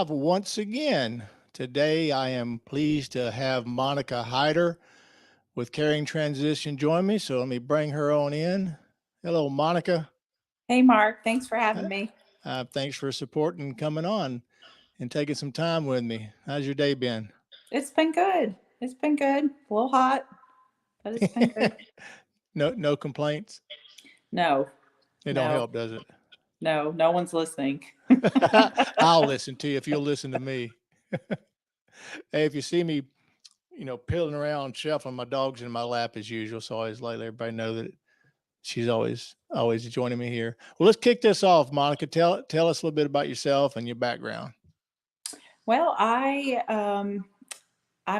live once again. Today, I am pleased to have Monica Hyder with Caring Transition join me. So let me bring her on in. Hello, Monica. Hey, Mark. Thanks for Uh, having me. Thanks for supporting coming on and taking some time with me. How's your day been? It's been good. It's been good. A little hot, but it's been good. No complaints. No, It don't no, help, does it? no one's listening. I'll listen to you if you'll listen to me. Hey, if you see me, peeling around, shuffling, my dog's in my lap as usual. So I always let everybody know that she's always joining me here. Well, let's kick this off, Monica. Tell us a little bit about yourself and your background. Well, I'm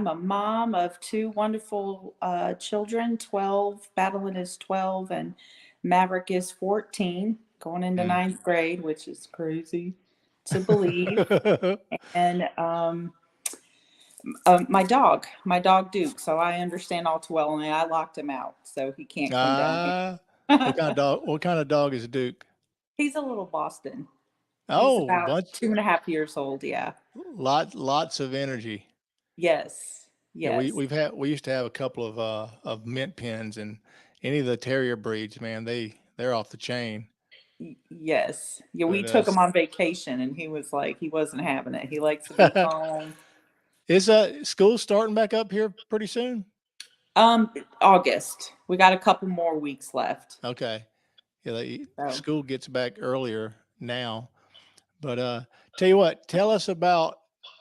a mom of two wonderful children. 12, Madeline is 12, and Maverick is 14, going into Mm. ninth grade, which is crazy to believe. And my dog Duke. So I understand all too well, and I locked him out, so he can't come down Ah, what kind of here. dog? What kind of dog is Duke? He's a little Boston. He's Oh, about bunch, 2.5 years old. Yeah. lots of energy. Yes. Yeah, Yes. we used to have a couple of mint pins, and any of the terrier breeds, man, they're off the chain. Yes. Yeah. We But took him on vacation, and he was like, he wasn't having it. He likes to be uh, home. is school starting back up here pretty soon? August. We got a couple more weeks left. Okay, yeah, So. school gets back earlier now. But tell you what, tell us about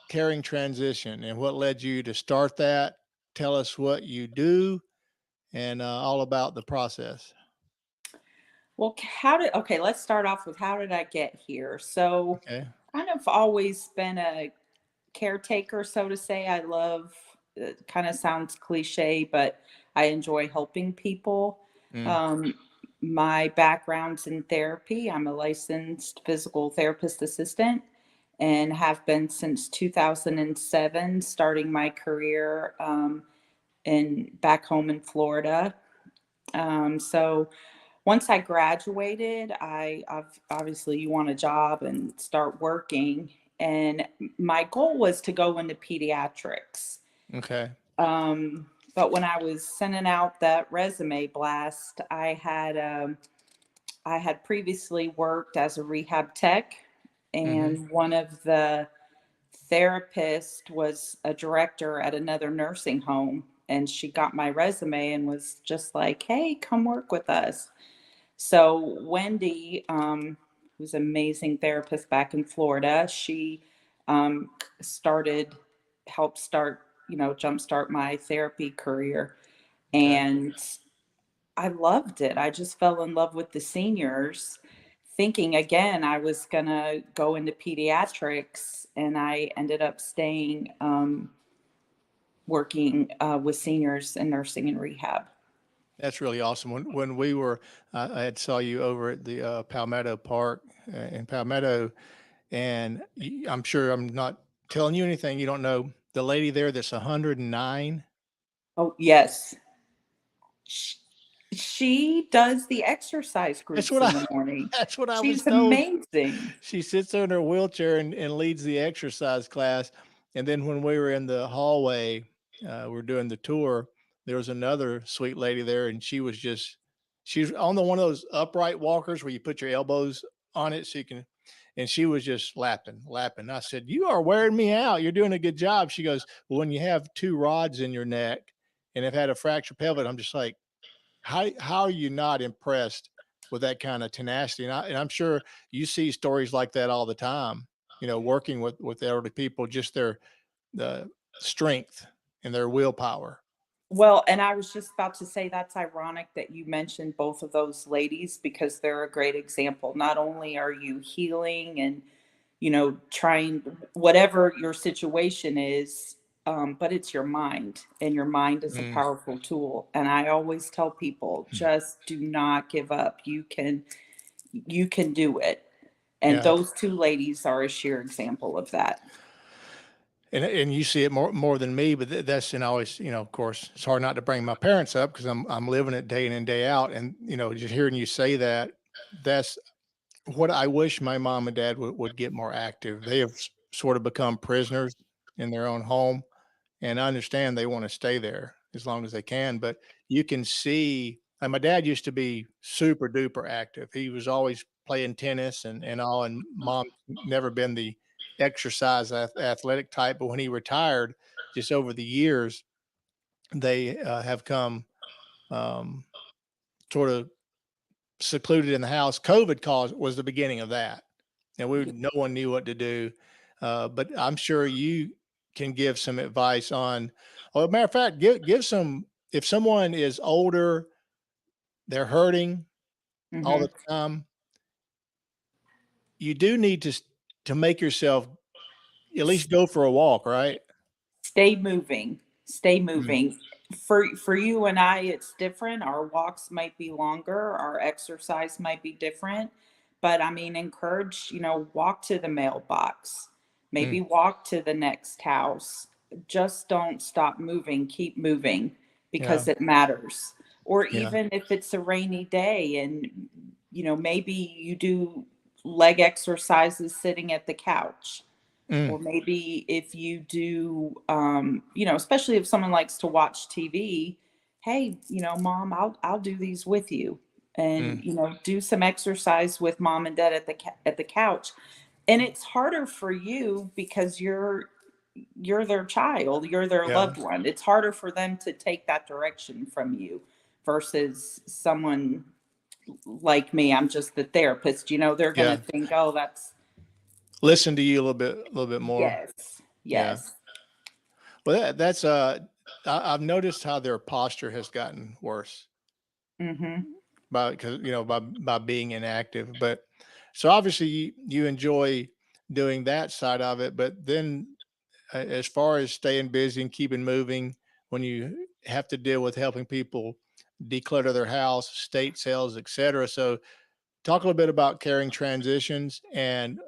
Caring Transition and what led you to start that. Tell us what you do and all about the process. Well, okay, let's start off with how did I get here? So, Okay. kind of always been a caretaker, so to say. I love, it kind of sounds cliche, but I enjoy helping people. Mm, Um, my background's in therapy. I'm a licensed physical therapist assistant and have been since 2007, starting my career in back home in Florida. So once I graduated, obviously you want a job and start working. And my goal was to go into pediatrics. okay. But when I was sending out that resume blast, I had previously worked as a rehab tech, Hmm. and one of the therapists was a director at another nursing home. And she got my resume and was just like, "Hey, come work with us." So Wendy, who's an amazing therapist back in Florida, she um, started, helped start, jumpstart my therapy career. Okay. And I loved it. I just fell in love with the seniors, thinking again I was going to go into pediatrics. And I ended up staying working with seniors in nursing and rehab. That's really awesome. When we were, I had saw you over at the Palmetto Park in Palmetto, and I'm sure I'm not telling you anything you don't know. The lady there that's 109. Oh, yes. Sh- She does the exercise That's groups what in I. the morning. That's what I was She's told. amazing. She sits there in her wheelchair and leads the exercise class. And then when we were in the hallway, we're doing the tour. There was another sweet lady there, and she's on the one of those upright walkers where you put your elbows on it so you can. And she was just lapping. I said, "You are wearing me out. You're doing a good job." She goes, "Well, when you have two rods in your neck and have had a fractured pelvis," I'm just like, how are you not impressed with that kind of tenacity? And I'm sure you see stories like that all the time. Working with elderly people, just their the strength and their willpower. Well, and I was just about to say that's ironic that you mentioned both of those ladies because they're a great example. Not only are you healing and, trying whatever your situation is, but it's your mind, and your mind is a Mm. powerful tool. And I always tell people, just do not give up. You can do it. And Yeah, those two ladies are a sheer example of that. and you see it more than me, but that's and always of course it's hard not to bring my parents up because I'm living it day in and day out, and just hearing you say that, that's what I wish my mom and dad would get more active. They have sort of become prisoners in their own home. And I understand they want to stay there as long as they can, but you can see, and my dad used to be super duper active. He was always playing tennis and all, and mom never been the exercise athletic type. But when he retired, just over the years, they have come um, sort of secluded in the house. COVID caused was the beginning of that, and no one knew what to do. But I'm sure you can give some advice on. Well, matter of fact, give some. If someone is older, they're hurting all Hmm. the time. You do need to make yourself at least go for a walk, right? Stay moving. Stay Mm, moving. For you and I, it's different. Our walks might be longer, our exercise might be different. But I mean, encourage, walk to the mailbox, maybe mm, walk to the next house. Just don't stop moving, keep moving yeah, because it matters. Or yeah, even if it's a rainy day and maybe you do leg exercises sitting at the couch, mm, or maybe if you do, especially if someone likes to watch TV, hey, mom, I'll do these with you, and mm, do some exercise with mom and dad at the couch. And it's harder for you because you're their child, you're their yeah, loved one. It's harder for them to take that direction from you versus someone like me. I'm just the therapist. They're gonna yeah. think, oh, that's Listen to you a little bit more. yes, Yeah. yes. Well, I've noticed how their posture has gotten worse Hmm. by because by being inactive. But so obviously you enjoy doing that side of it, but then as far as staying busy and keeping moving, when you have to deal with helping people declutter their house, state sales, etc. So talk a little bit about carrying transitions and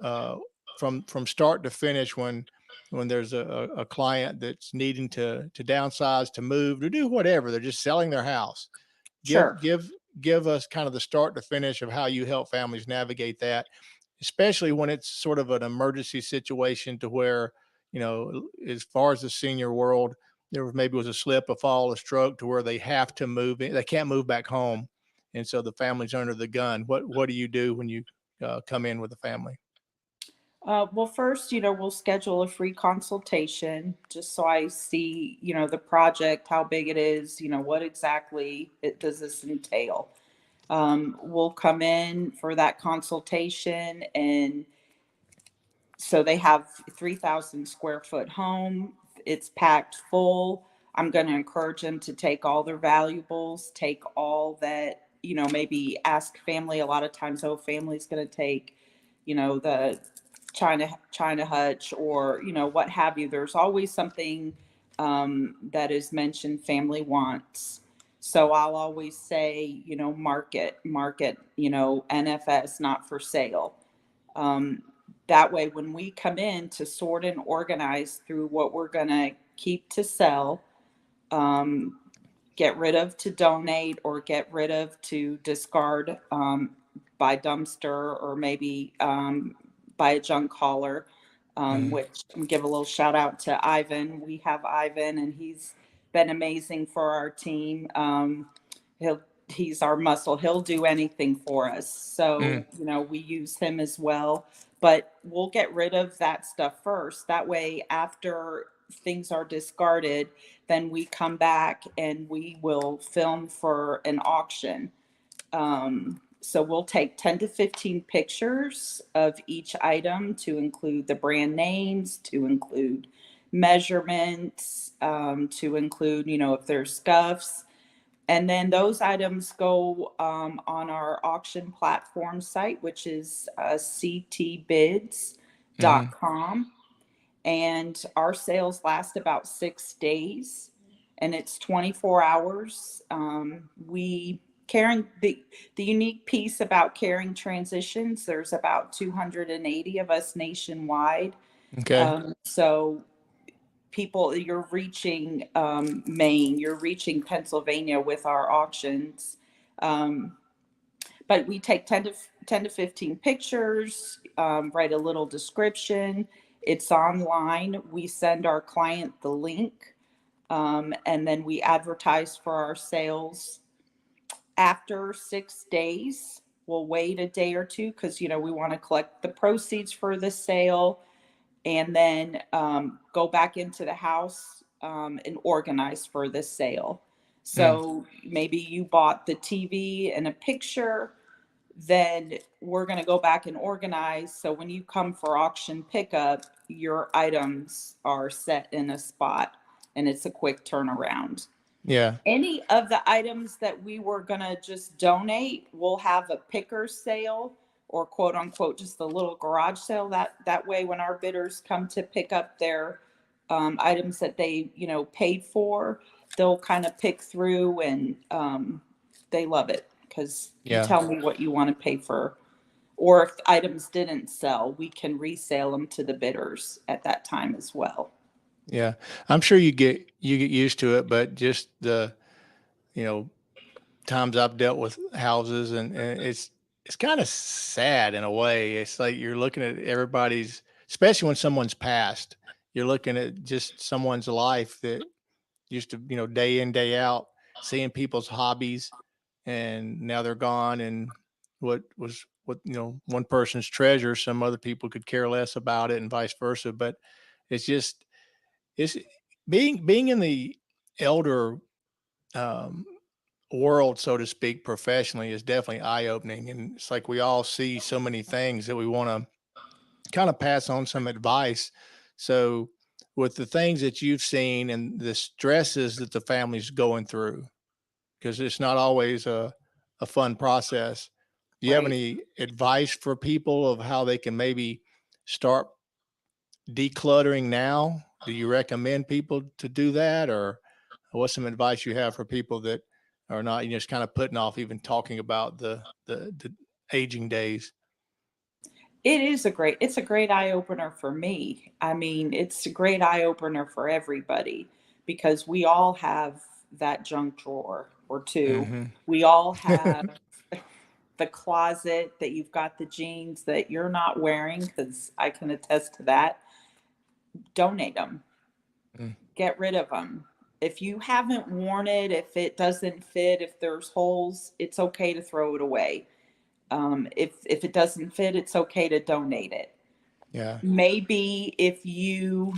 from start to finish when there's a client that's needing to downsize, to move, to do whatever. They're just selling their house. Give Sure. give give us kind of the start to finish of how you help families navigate that, especially when it's sort of an emergency situation to where, as far as the senior world, there was maybe was a slip, a fall, a stroke to where they have to move in, they can't move back home. And so the family's under the gun. What do you do when you come in with a family? Well, first, we'll schedule a free consultation just so I see, the project, how big it is, what exactly does this entail. We'll come in for that consultation, and so they have 3,000 square foot home. It's packed full. I'm going to encourage them to take all their valuables, take all that, maybe ask family. A lot of times, oh, family's going to take, the China hutch, or what have you. There's always something that is mentioned family wants. So I'll always say, market, NFS, not for sale. Um, that way, when we come in to sort and organize through what we're going to keep to sell, um, get rid of to donate, or get rid of to discard, by dumpster, or maybe by a junk hauler, Mhm. which I'm give a little shout out to Ivan. We have Ivan, and he's been amazing for our team. He'll he's our muscle. He'll do anything for us. Mm, So, we use him as well. But we'll get rid of that stuff first. That way, after things are discarded, then we come back and we will film for an auction. So we'll take 10 to 15 pictures of each item, to include the brand names, to include measurements, to include, if there's scuffs. And then those items go on our auction platform site, which is mhm. ctbids.com. And our sales last about 6 days, and it's 24 hours. We carrying the unique piece about carrying transitions. There's about 280 of us nationwide. Okay. So people, you're reaching Maine, you're reaching Pennsylvania with our auctions. Um, but we take 10 to 15 pictures, write a little description. It's online. We send our client the link, and then we advertise for our sales. After 6 days, we'll wait a day or two because, we want to collect the proceeds for the sale, and then go back into the house, and organize for the sale. Mm, So maybe you bought the TV and a picture, then we're going to go back and organize. So when you come for auction pickup, your items are set in a spot and it's a quick turnaround. yeah. Any of the items that we were going to just donate, we'll have a picker sale, or quote unquote just a little garage sale. That way when our bidders come to pick up their items that they paid for, they'll kind of pick through, and they love it because you Yeah. tell me what you want to pay for. Or if items didn't sell, we can resale them to the bidders at that time as well. Yeah. I'm sure you get used to it, but just the, you know, times I've dealt with houses, and it's kind of sad in a way. It's like you're looking at everybody's, especially when someone's passed, you're looking at just someone's life that used to, day in, day out, seeing people's hobbies, and now they're gone. And what, one person's treasure, some other people could care less about it, and vice versa. But it's just, it's being in the elder, um, world, so to speak, professionally, is definitely eye opening. And it's like we all see so many things that we want to kind of pass on some advice. So, with the things that you've seen and the stresses that the family's going through, because it's not always a fun process, do you have Right. any advice for people of how they can maybe start decluttering now? Do you recommend people to do that, or what's some advice you have for people that are not, just kind of putting off even talking about the aging days? It's a great eye opener for me. I mean, it's a great eye opener for everybody because we all have that junk drawer or two. Hmm. We all have the closet that you've got the jeans that you're not wearing, because I can attest to that. Donate them, get rid of them. If you haven't worn it, if it doesn't fit, if there's holes, it's okay to throw it away. If it doesn't fit, it's okay to donate it. Yeah. Maybe if you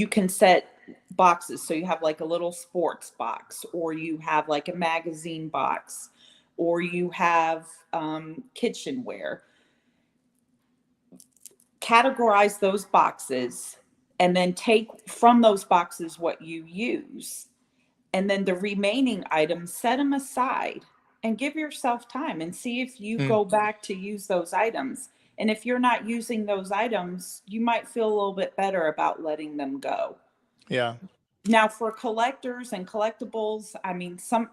can set boxes, so you have like a little sports box, or you have like a magazine box, or you have kitchenware. Categorize those boxes, and then take from those boxes what you use, and then the remaining items, set them aside and give yourself time and see if you Mm, go back to use those items. And if you're not using those items, you might feel a little bit better about letting them go. yeah. Now, for collectors and collectibles, I mean, some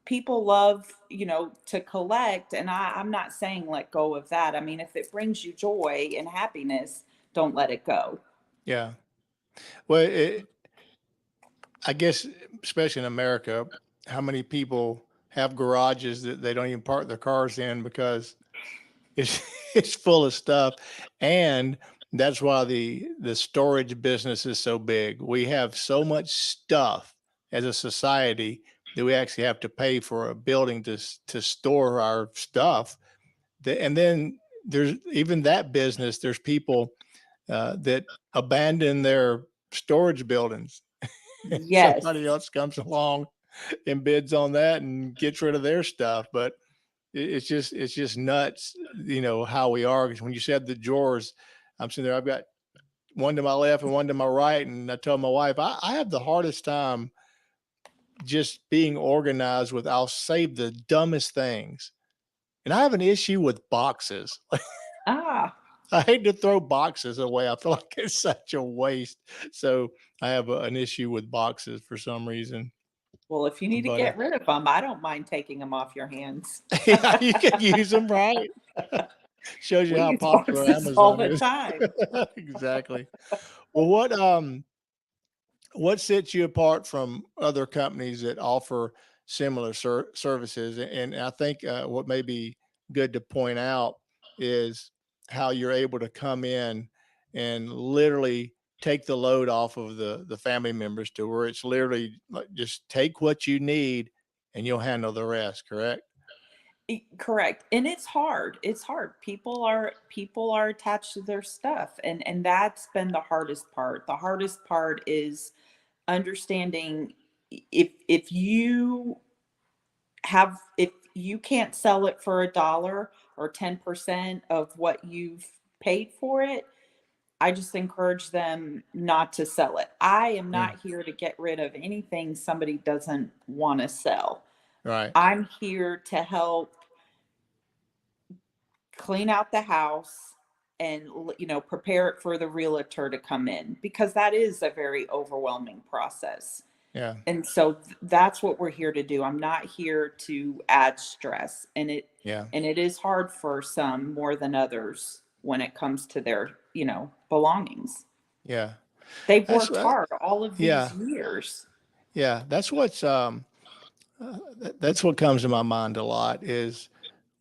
people love, to collect, and I'm not saying let go of that. I mean, if it brings you joy and happiness, don't let it go. Yeah. Well, I guess, especially in America, how many people have garages that they don't even park their cars in because it's it's full of stuff. And that's why the storage business is so big. We have so much stuff as a society that we actually have to pay for a building to store our stuff. And then there's even that business. There's people that abandon their storage buildings, and Yes. somebody else comes along and bids on that and gets rid of their stuff. But it's just nuts, how we are. Because when you said the drawers, I'm sitting there. I've got one to my left and one to my right, and I tell my wife I have the hardest time just being organized with. I'll save the dumbest things, and I have an issue with boxes. Ah, I hate to throw boxes away. I feel like it's such a waste. So I have an issue with boxes for some reason. well, if you need to But get rid of them, I don't mind taking them off your hands. yeah, you can use them, right? Shows you We how use popular boxes all Amazon the is. time. Exactly. Well, what sets you apart from other companies that offer similar services? And I think what may be good to point out is how you're able to come in and literally take the load off of the family members to where it's literally like just take what you need and you'll handle the rest, correct? Correct. And it's hard. It's hard. People are attached to their stuff, and that's been the hardest part. The hardest part is understanding if you have if you can't sell it for a dollar or 10% of what you've paid for it, I just encourage them not to sell it. I am Mm, not here to get rid of anything somebody doesn't want to sell. right. I'm here to help clean out the house and prepare it for the realtor to come in, because that is a very overwhelming process. Yeah. And so that's what we're here to do. I'm not here to add stress, Yeah. and it is hard for some more than others when it comes to their belongings. Yeah. They've That's worked hard all of these yeah. years. Yeah. That's what comes to my mind a lot is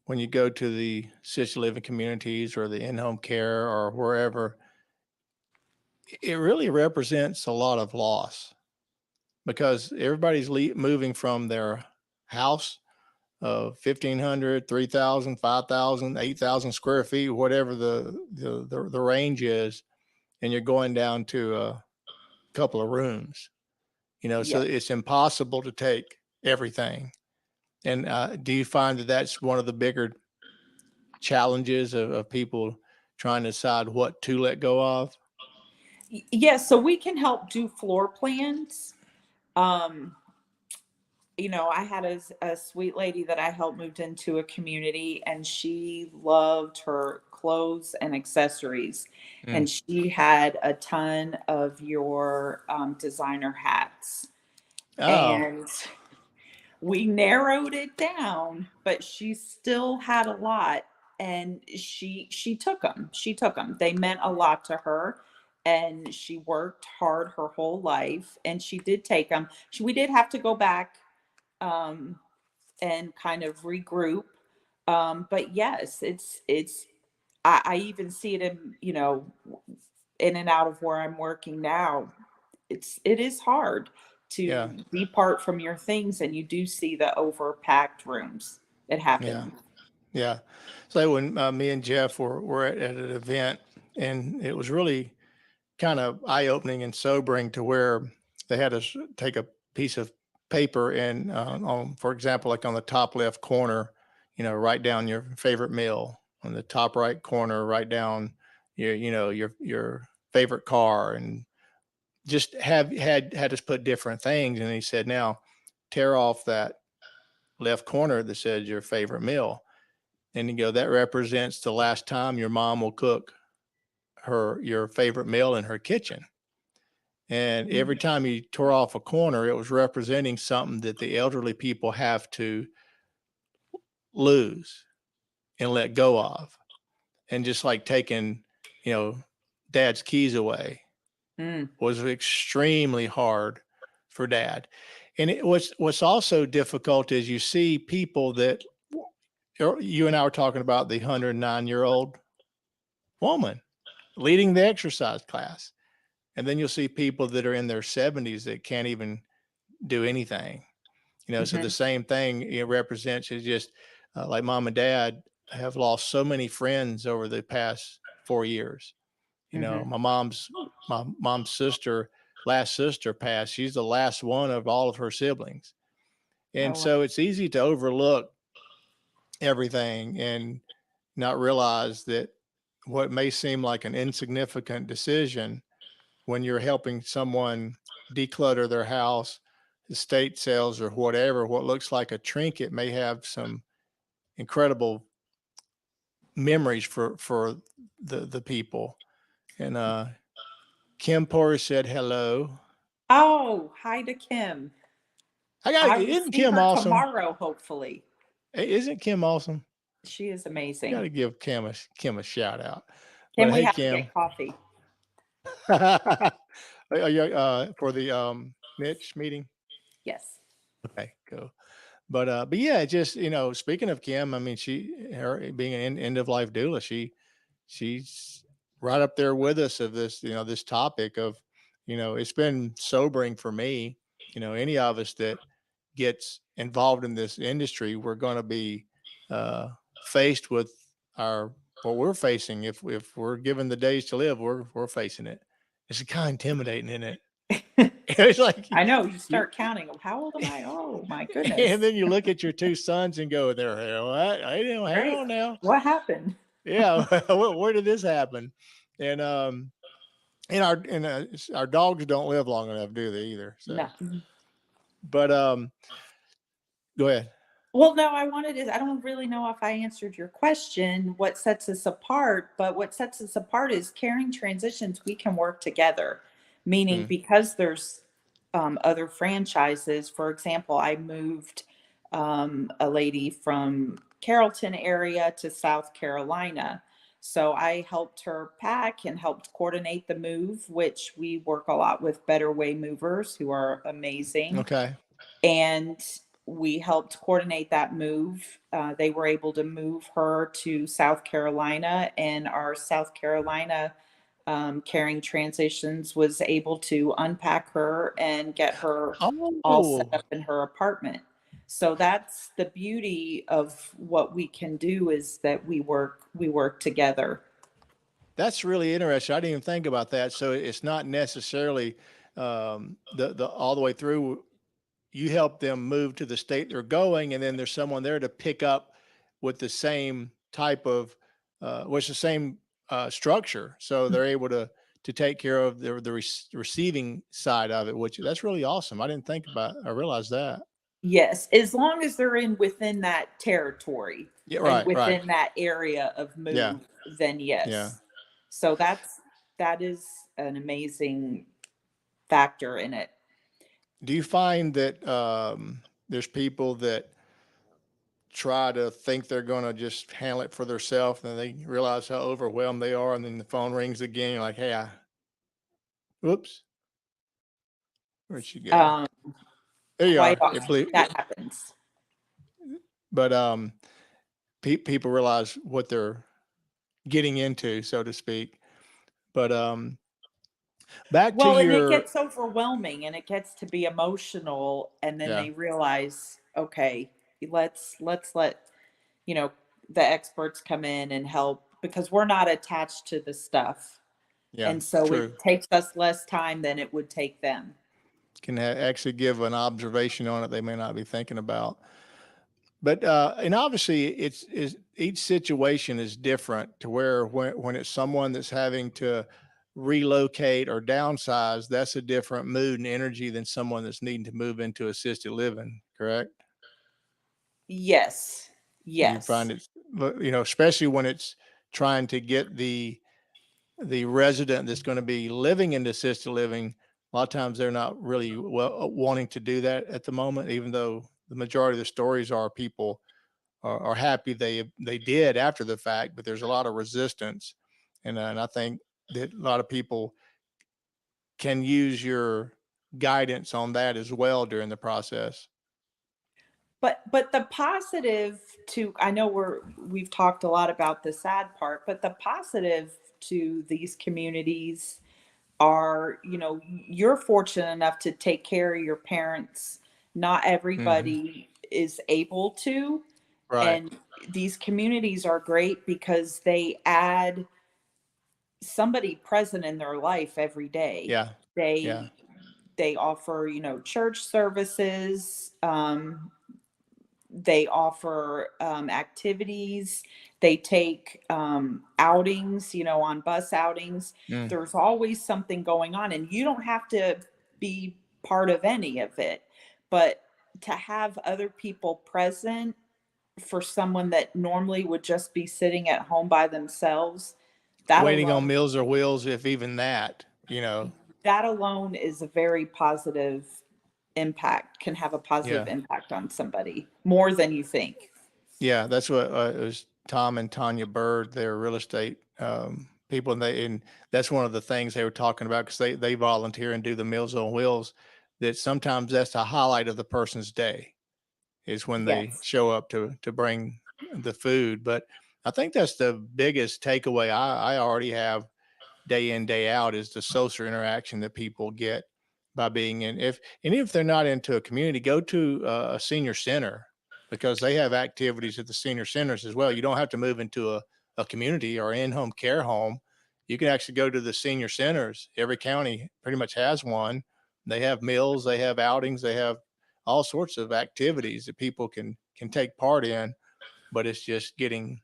when you go to the assisted living communities or the in-home care or wherever, it really represents a lot of loss because everybody's moving from their house of 1,500, 3,000, 5,000, 8,000 square feet, whatever the range is, and you're going down to a couple of rooms, so Yes. it's impossible to take everything. And do you find that that's one of the bigger challenges of people trying to decide what to let go of? Yes, so we can help do floor plans. Um, I had a sweet lady that I helped moved into a community, and she loved her clothes and accessories. Mm. And she had a ton of your designer hats. Oh, And we narrowed it down, but she still had a lot. And she took them. She took them. They meant a lot to her. And she worked hard her whole life. And she did take them. We did have to go back um, and kind of regroup. But yes, I even see it in, in and out of where I'm working now. It is hard yeah, to depart from your things, and you do see the overpacked rooms. It yeah, happens. yeah. So when me and Jeff were at an event, and it was really kind of eye opening and sobering to where they had us take a piece of paper and on, for example, like on the top left corner, write down your favorite meal. On the top right corner, write down your favorite car, and just had us put different things. And he said, now tear off that left corner that says your favorite meal, and you go, that represents the last time your mom will cook your favorite meal in her kitchen. And every Mhm. time you tore off a corner, it was representing something that the elderly people have to lose and let go of. And just like taking, you know, dad's keys away Mm. was extremely hard for dad. And what's also difficult is you see people that you and I were talking about the 109-year-old woman leading the exercise class. And then you'll see people that are in their 70s that can't even do anything. So the Mhm. same thing it represents is just like mom and dad have lost so many friends over the past 4 years. Mhm. My mom's last sister passed. She's the last one of all of her siblings. Oh, And wow. so it's easy to overlook everything and not realize that what may seem like an insignificant decision when you're helping someone declutter their house, estate sales, or whatever, what looks like a trinket may have some incredible memories for the people. And Kim Porter said hello. Oh, hi to Kim. I will Isn't see Kim her awesome? tomorrow, hopefully. Isn't Kim awesome? She is Got amazing. to give Kim a shout out. Kim, But we hey, have to Kim, get coffee. are you for the niche meeting? Yes. Okay, cool. But yeah, just speaking of Kim, I mean, her being an end of life doula, she's right up there with us of this, this topic of, it's been sobering for me. Any of us that gets involved in this industry, we're going to be faced with our what we're facing. If we're given the days to live, we're facing it. It's kind of intimidating, isn't it? It's like I know, you you, start counting, "Oh, how old am I? Oh my and goodness. then you look at your two sons and go, "There, what? I know, hang Right? on now, What happened?" yeah, where did this happen?" And our dogs don't live long enough, do they either? No. So, but go ahead. Well, no, I don't really know if I answered your question, what sets us apart, but what sets us apart is Caring Transitions, we can work together. Meaning Mm, because there's other franchises. For example, I moved a lady from Carrollton area to South Carolina. So I helped her pack and helped coordinate the move, which we work a lot with Better Way Movers who are amazing, okay. and we helped coordinate that move. They were able to move her to South Carolina, and our South Carolina Caring Transitions was able to unpack her and get her all set Oh, up in her apartment. So that's the beauty of what we can do, is that we work together. that's really interesting. I didn't even think about that. So it's not necessarily the all the way through. You help them move to the state they're going, and then there's someone there to pick up with the same type of, what's the same structure. So they're able to take care of the receiving side of it, which that's really awesome. I didn't think about. I realized that. Yes, as long as they're in within that territory Yeah. and Right. Right. within that area of Yeah. move, then Yeah. yes. So that is an amazing factor in it. Do you find that there's people that try to think they're going to just handle it for themselves, and then they realize how overwhelmed they are, and then the phone rings again, you're like, hey, whoops, where'd she go? Um, There you quite are. often that happens. But people realize what they're getting into, so to speak. But back to Well, and it your, gets overwhelming and it gets to be emotional, and then yeah, they realize, okay, let's let, you know, the experts come in and help, because we're not attached to the stuff. yeah, And so true. it takes us less time than it would take them. Can actually give an observation on it they may not be thinking about. But and obviously, it's each situation is different to where when it's someone that's having to relocate or downsize, that's a different mood and energy than someone that's needing to move into assisted living. Correct? Yes. You Yes. find it, especially when it's trying to get the resident that's going to be living in assisted living. A lot of times they're not really wanting to do that at the moment, even though the majority of the stories are people are happy they did after the fact, but there's a lot of resistance, and I think that a lot of people can use your guidance on that as well during the process. But the positive to, I know we've talked a lot about the sad part, but the positive to these communities are, you're fortunate enough to take care of your parents. Not Hmm. everybody is able to. Right. And these communities are great because they add somebody present in their life every day. Yeah. Yeah. They offer, church services. They offer activities. They take outings, on bus outings. Mm. There's always something going on, and you don't have to be part of any of it. But to have other people present for someone that normally would just be sitting at home by themselves, that Waiting on alone, Meals or Wheels, if even that. that alone is a very positive impact, can have a positive Yeah. impact on somebody more than you think. Yeah, that's what it was. Tom and Tanya Bird, they're real estate people, and that's one of the things they were talking about because they volunteer and do the Meals on Wheels. That sometimes that's the highlight of the person's day is when they Yes. show up to bring the food. But I think that's the biggest takeaway I already have day in, day out is the social interaction that people get by being in. And if they're not into a community, go to a senior center, because they have activities at the senior centers as well. You don't have to move into a community or in-home care home. You can actually go to the senior centers. Every county pretty much has one. They have meals, they have outings, they have all sorts of activities that people can take part in, but it's just getting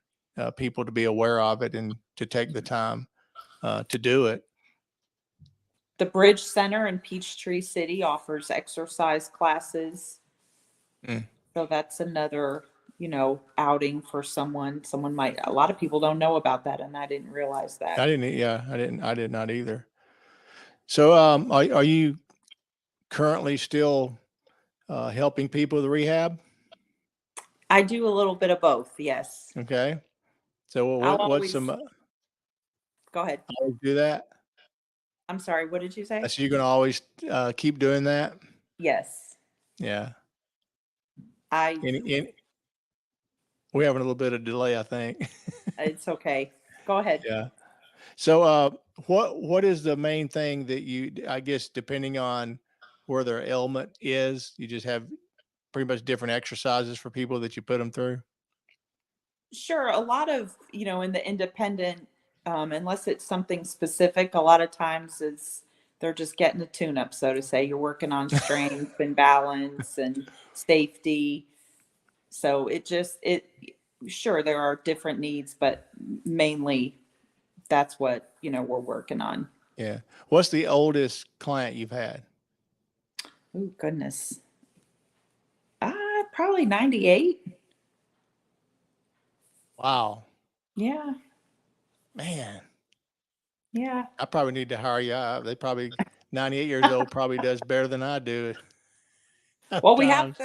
people to be aware of it and to take the time to do it. The Bridge Center in Peachtree City offers exercise classes. Mm. So that's another, outing for someone. A lot of people don't know about that, and I didn't realize I that. didn't. Yeah, I did not either. So, are you currently still helping people with rehab? I do a little bit of both. Yes. Okay. So, I'll what's some? always go ahead. Always do that. I'm sorry. What did you say? So you're gonna always keep doing that. Yes. Yeah. I, In we're having a little bit of delay, I think. it's okay. Go ahead. Yeah. So, what is the main thing that you? I guess depending on where their ailment is, you just have pretty much different exercises for people that you put them through. Sure. A lot of, in the independent, unless it's something specific, a lot of times they're just getting a tune up, so to say. You're working on strength and balance and safety. So sure, there are different needs, but mainly that's what, we're working on. Yeah. What's the oldest client you've had? Oh, goodness. Probably 98. Wow, Yeah. man. Yeah. I probably need to hire you out. They probably 98 years old probably does better than I do at Well, times.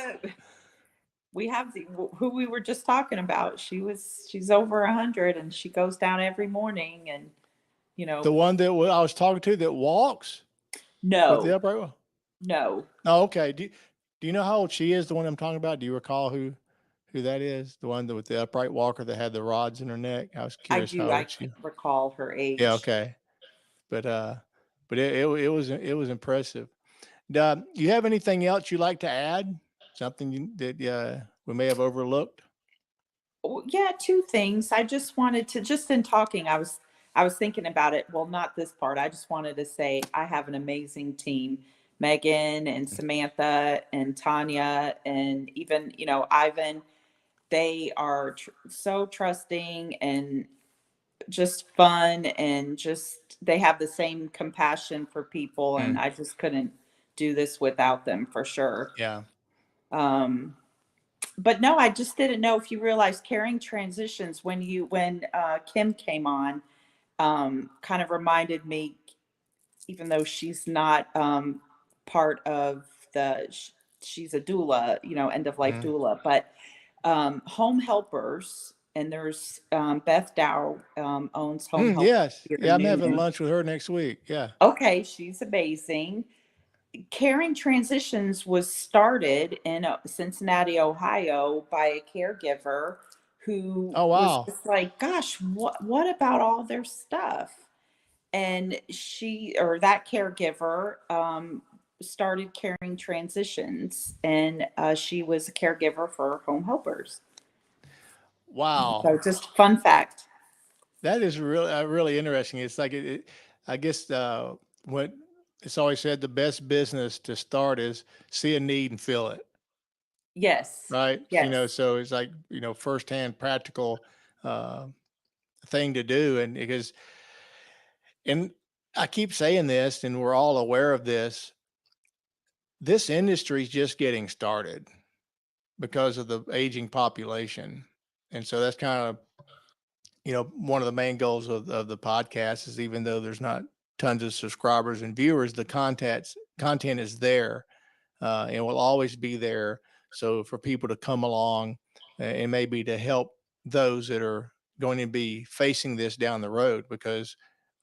we have who we were just talking about. She's over 100 and she goes down every morning and, The one that I was talking to that walks with the no, upright. no, Oh, okay. Do you know how old she is? The one I'm talking about. Do you recall who that is? The one that with the upright walker that had the rods in her neck. I was I curious how do. I old she. can't recall her Yeah. age. Okay. But it was impressive. You have anything else you like to add? Something that we may have overlooked? Oh, yeah, two things. I just wanted to just in talking, I was thinking about it. Well, not this part. I just wanted to say I have an amazing team. Megan and Samantha and Tanya and even, Ivan. They are so trusting and just fun and just they have the same compassion for people and Mm, I just couldn't do this without them for sure. yeah. Um but no, I just didn't know if you realize carrying transitions when Kim came on, kind of reminded me, even though she's not part of she's a doula, end of life Mm. doula, but home helpers, and there's Beth Dow owns home Mm, help yes. here Yeah, in I'm having Newnan. lunch with her next week. Yeah. Okay, she's amazing. Caring Transitions was started in Cincinnati, Ohio, by a caregiver who Oh, was wow. just like, "Gosh, what about all their stuff?" And that caregiver started Caring Transitions, and she was a caregiver for home helpers. Wow. So, just fun fact. That is really really interesting. It's like I guess what it's always said, the best business to start is see a need and fill it, Yes, right? yes, So it's like, firsthand practical uh, thing to do. And because, and I keep saying this, and we're all aware of this industry is just getting started because of the aging population. And so that's kind of, one of the main goals of the podcast is, even though there's not tons of subscribers and viewers, the content is there, and will always be there. So for people to come along and maybe to help those that are going to be facing this down the road, because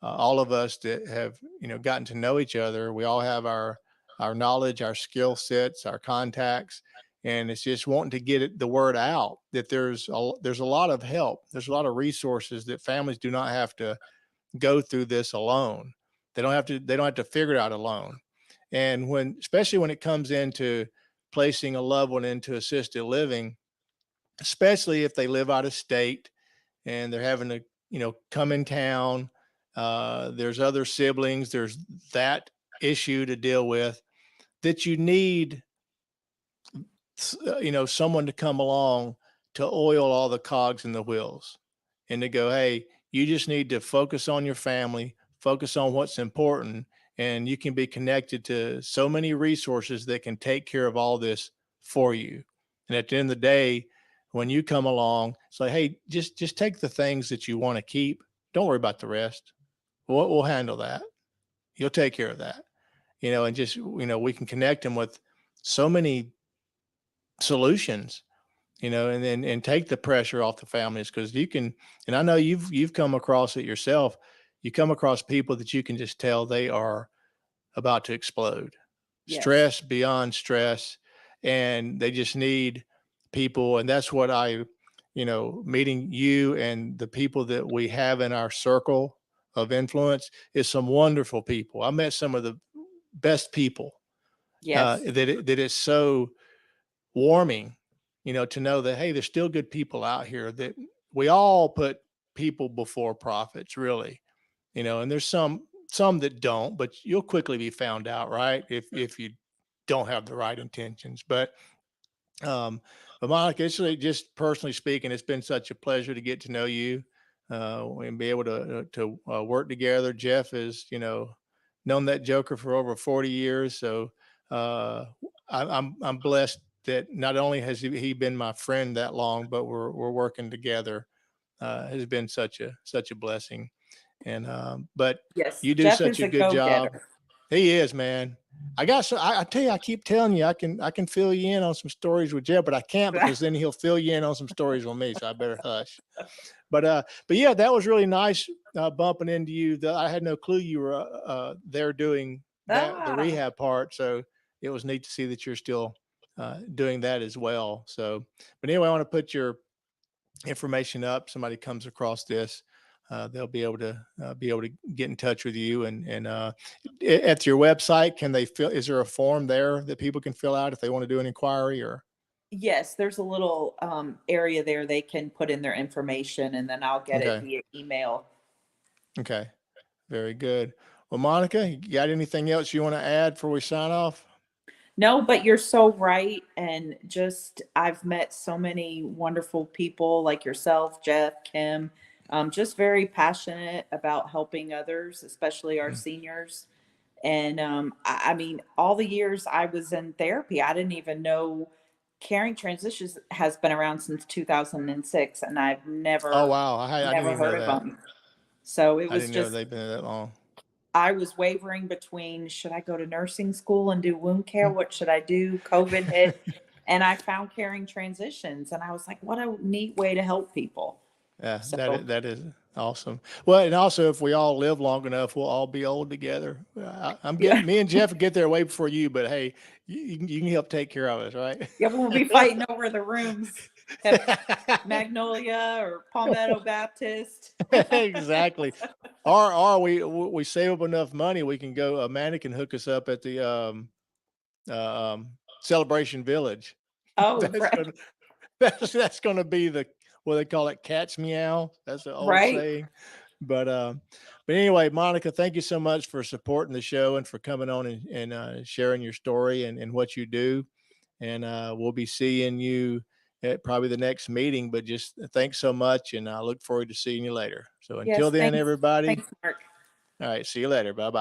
all of us that have gotten to know each other, we all have our knowledge, our skill sets, our contacts, and it's just wanting to get the word out that there's a lot of help, there's a lot of resources that families do not have to go through this alone. They don't have to figure it out alone. And especially when it comes into placing a loved one into assisted living, especially if they live out of state and they're having to, come in town, there's other siblings, there's that issue to deal with, that you need, someone to come along to oil all the cogs in the wheels and to go, hey, you just need to focus on your family, focus on what's important, and you can be connected to so many resources that can take care of all this for you. And at the end of the day, when you come along, it's like, hey, just take the things that you want to keep. Don't worry about the rest. We'll handle that. You'll take care of that. And just, we can connect them with so many solutions, and take the pressure off the families, because you can, and I know you've come across it yourself. You come across people that you can just tell they are about to explode, Yes. stress beyond stress, and they just need people. And that's what meeting you and the people that we have in our circle of influence is some wonderful people. I met some of the best people, Yes. that is so warming, to know that, hey, there's still good people out here, that we all put people before profits, really, and there's some that don't, but you'll quickly be found out, right? If you don't have the right intentions. Um, but Monica, it's really, just personally speaking, it's been such a pleasure to get to know you, and be able to work together. Jeff is, known that Joker for over 40 years. So, uh, I'm blessed that not only has he been my friend that long, but we're working together. Has been such a blessing. And but Yes. you do Jeff such is a a good job. go-getter. He is, man. I tell you, I keep telling you, I can fill you in on some stories with Jeff, but I can't, because then he'll fill you in on some stories with me. So I better hush. But yeah, that was really nice, bumping into you. I had no clue you were there doing the Ah, rehab part. So it was neat to see that you're still doing that as well. So, but anyway, I want to put your information up. Somebody comes across this, they'll be able to get in touch with you. And at your website, can they fill? Is there a form there that people can fill out if they want to do an inquiry? Or yes, there's a little area there they can put in their information, and then I'll get it okay, via email. okay, very good. Well, Monica, you got anything else you want to add before we sign off? No, but you're so right. And just, I've met so many wonderful people like yourself, Jeff, Kim, just very passionate about helping others, especially our Mm. seniors. And I mean, all the years I was in therapy, I didn't even know Caring Transitions has been around since 2006, and I've Oh never, wow, I didn't never even know heard of that. them. So it I was didn't know just, they've been there that long. I was wavering between, should I go to nursing school and do wound care? What should I do? COVID hit, and I found Caring Transitions, and I was like, what a neat way to help people. Yeah, So, that is awesome. Well, and also, if we all live long enough, we'll all be old together. I'm yeah, getting Me and Jeff will get there way before you, but hey, you can help take care of us, right? yeah, we'll be fighting over the rooms at Magnolia or Palmetto Baptist. Exactly. Or we save up enough money, we can go. Amanda can hook us up at the Celebration Village. Oh, That's right, gonna that's gonna be the, what they call it, cat's meow. That's an old right. saying. But but anyway, Monica, thank you so much for supporting the show and for coming on and sharing your story and what you do. And we'll be seeing you at probably the next meeting. But just thanks so much, and I look forward to seeing you later. So until Yes, then, thanks. everybody. Thanks, Mark. All right, see you later. Bye bye.